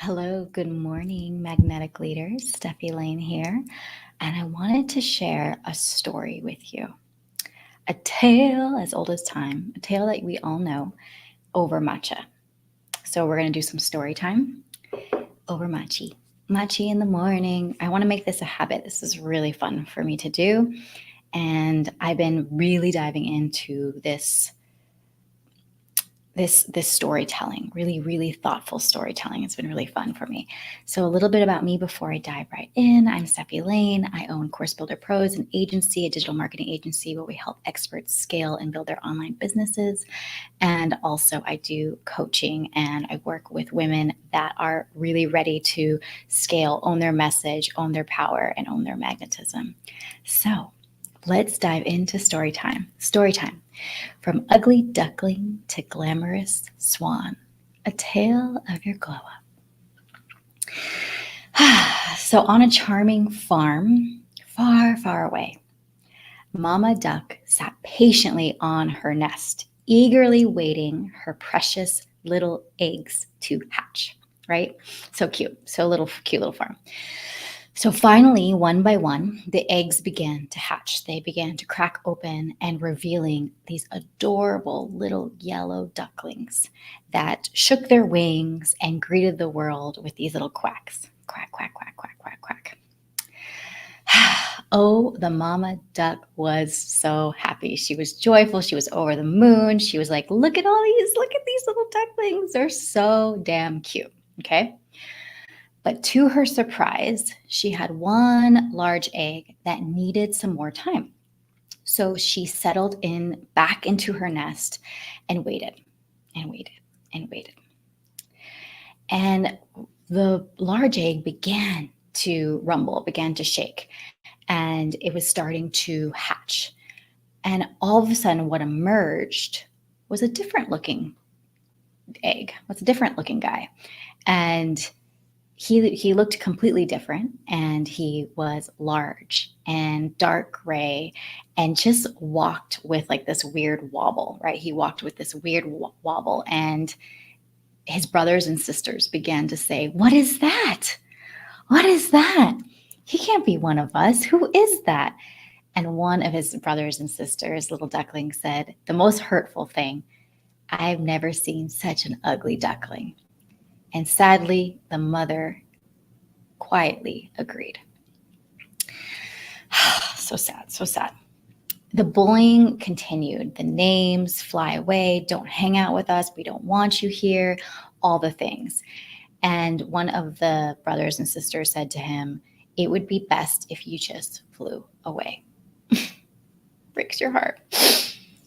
Hello, good morning, magnetic leaders. Stefi Lane here, and I wanted to share a story with you. A tale as old as time, a tale that we all know over matcha. So we're going to do some story time over matcha. Matcha in the morning. I want to make this a habit. This is really fun for me to do, and I've been really diving into this storytelling, really thoughtful storytelling. It's been really fun for me. So a little bit about me before I dive right in. I'm Stefi Lane. I own Course Builder Pros, an agency, a digital marketing agency where we help experts scale and build their online businesses. And also I do coaching and I work with women that are really ready to scale, own their message, own their power, and own their magnetism. So let's dive into story time. Story time. From ugly duckling to glamorous swan, a tale of your glow up. So on a charming farm, far away, Mama Duck sat patiently on her nest, eagerly waiting her precious little eggs to hatch, right? So cute. Cute little farm. So finally, one by one, the eggs began to hatch. They began to crack open and revealing these adorable little yellow ducklings that shook their wings and greeted the world with these little quacks. Quack, quack, quack, quack, quack, quack. Oh, the mama duck was so happy. She was joyful. She was over the moon. She was like, look at these little ducklings. They're so damn cute. Okay. But to her surprise, she had one large egg that needed some more time. So she settled in back into her nest and waited and waited and waited. And the large egg began to rumble, began to shake, and it was starting to hatch. And all of a sudden, what emerged was a different looking egg, was a different looking guy. And he looked completely different, and he was large and dark gray and just walked with like this weird wobble, right? He walked with this weird wobble, and his brothers and sisters began to say, what is that? What is that? He can't be one of us. Who is that? And one of his brothers and sisters, little duckling, said, the most hurtful thing, I've never seen such an ugly duckling. And sadly, the mother quietly agreed. So sad, so sad. The bullying continued. The names, fly away, don't hang out with us, we don't want you here, all the things. And one of the brothers and sisters said to him, it would be best if you just flew away. Breaks your heart.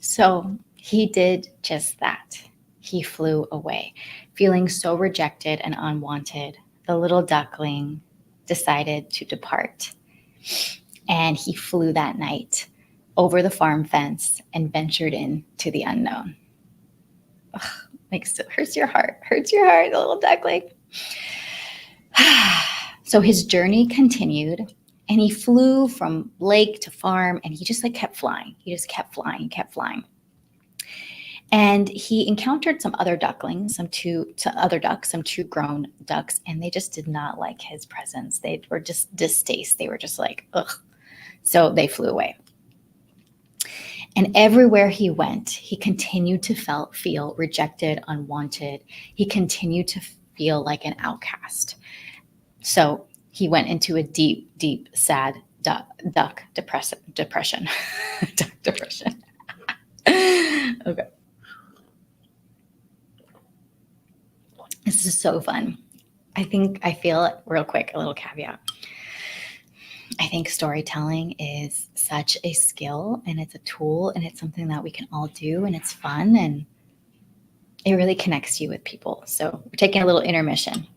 So he did just that. He flew away. Feeling so rejected and unwanted, the little duckling decided to depart. And he flew that night over the farm fence and ventured into the unknown. Ugh, hurts your heart, the little duckling. So his journey continued, and he flew from lake to farm, and he just kept flying. He just kept flying. And he encountered some other ducklings, some two grown ducks, and they just did not like his presence. They were just distaste. They were just like, ugh. So they flew away. And everywhere he went, he continued to feel rejected, unwanted. He continued to feel like an outcast. So he went into a deep, sad duck depression. Duck depression. Okay. This is so fun. I feel real quick, a little caveat. I think storytelling is such a skill, and it's a tool, and it's something that we can all do, and it's fun, and it really connects you with people. So we're taking a little intermission,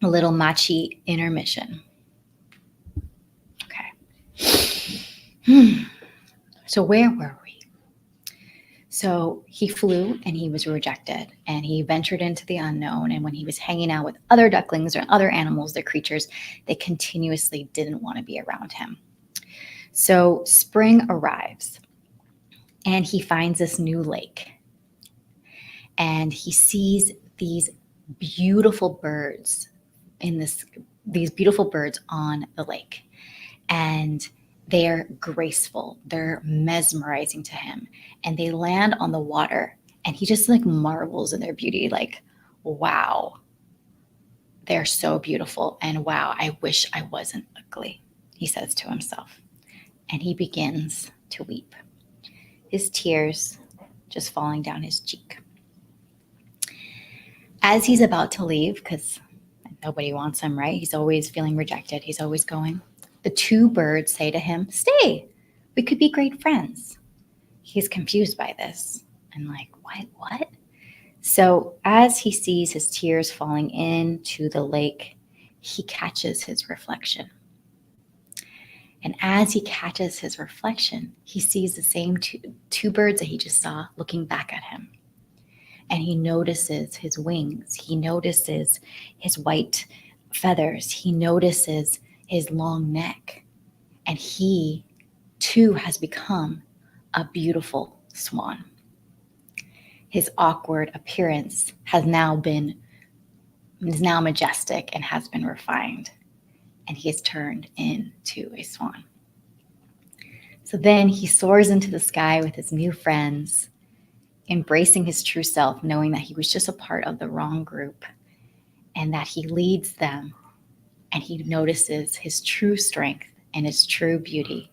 a little matcha intermission. Okay. So where were we? So he flew and he was rejected, and he ventured into the unknown. And when he was hanging out with other ducklings or other animals, their creatures, they continuously didn't want to be around him. So spring arrives, and he finds this new lake, and he sees these beautiful birds these beautiful birds on the lake. And they're graceful, they're mesmerizing to him, and they land on the water, and he just like marvels in their beauty, like, wow, they're so beautiful, and wow, I wish I wasn't ugly, he says to himself. And he begins to weep, his tears just falling down his cheek. As he's about to leave, because nobody wants him, right? He's always feeling rejected, he's always going. The two birds say to him, "Stay, we could be great friends." He's confused by this and like, what? So as he sees his tears falling into the lake, he catches his reflection. And as he catches his reflection, he sees the same two birds that he just saw looking back at him. And he notices his wings. He notices his white feathers. He notices his long neck. And he too has become a beautiful swan. His awkward appearance is now majestic and has been refined. And he is turned into a swan. So then he soars into the sky with his new friends, embracing his true self, knowing that he was just a part of the wrong group and that he leads them, and he notices his true strength and his true beauty,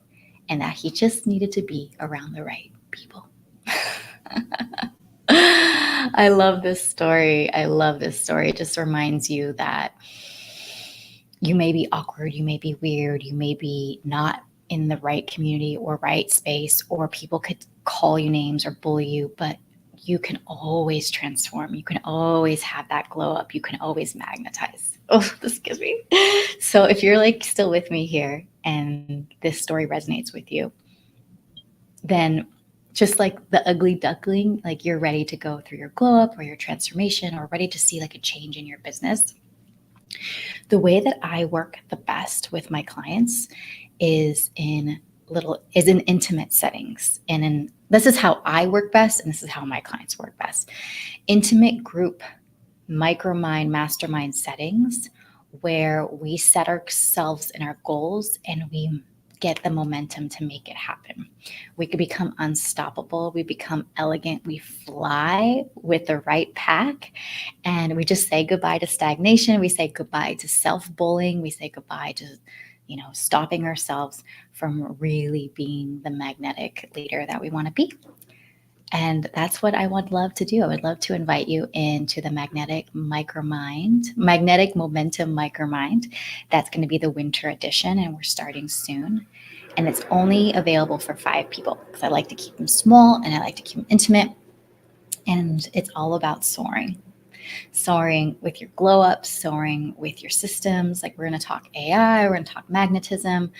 and that he just needed to be around the right people. I love this story. It just reminds you that you may be awkward, you may be weird, you may be not in the right community or right space, or people could call you names or bully you, but you can always transform. You can always have that glow up. You can always magnetize. Oh, this gives me. So if you're like still with me here and this story resonates with you, then just like the ugly duckling, like you're ready to go through your glow up or your transformation, or ready to see like a change in your business. The way that I work the best with my clients is in intimate settings. And this is how I work best, and this is how my clients work best. Intimate group, micromind, mastermind settings where we set ourselves and our goals and we get the momentum to make it happen. We could become unstoppable. We become elegant. We fly with the right pack, and we just say goodbye to stagnation. We say goodbye to self-bullying. We say goodbye to, stopping ourselves from really being the magnetic leader that we want to be. And that's what I would love to do. I would love to invite you into the magnetic momentum micromind. That's going to be the winter edition, and we're starting soon. And it's only available for 5 people because I like to keep them small and I like to keep them intimate. And it's all about soaring with your glow up, soaring with your systems. Like, we're going to talk AI, we're going to talk magnetism,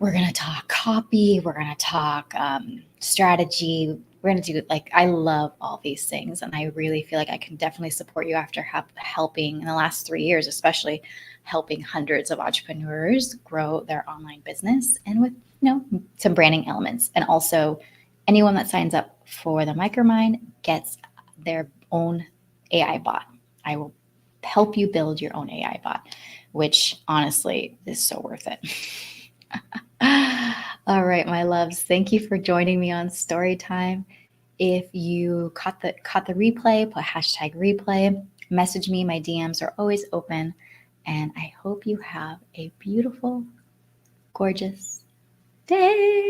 we're going to talk copy, we're going to talk strategy. We're going to do, like, I love all these things. And I really feel like I can definitely support you after helping in the last 3 years, especially helping hundreds of entrepreneurs grow their online business, and with, some branding elements. And also anyone that signs up for the Micromind gets their own AI bot. I will help you build your own AI bot, which honestly is so worth it. All right, my loves, thank you for joining me on Storytime. If you caught the replay, put #replay, message me. My DMs are always open. And I hope you have a beautiful, gorgeous day.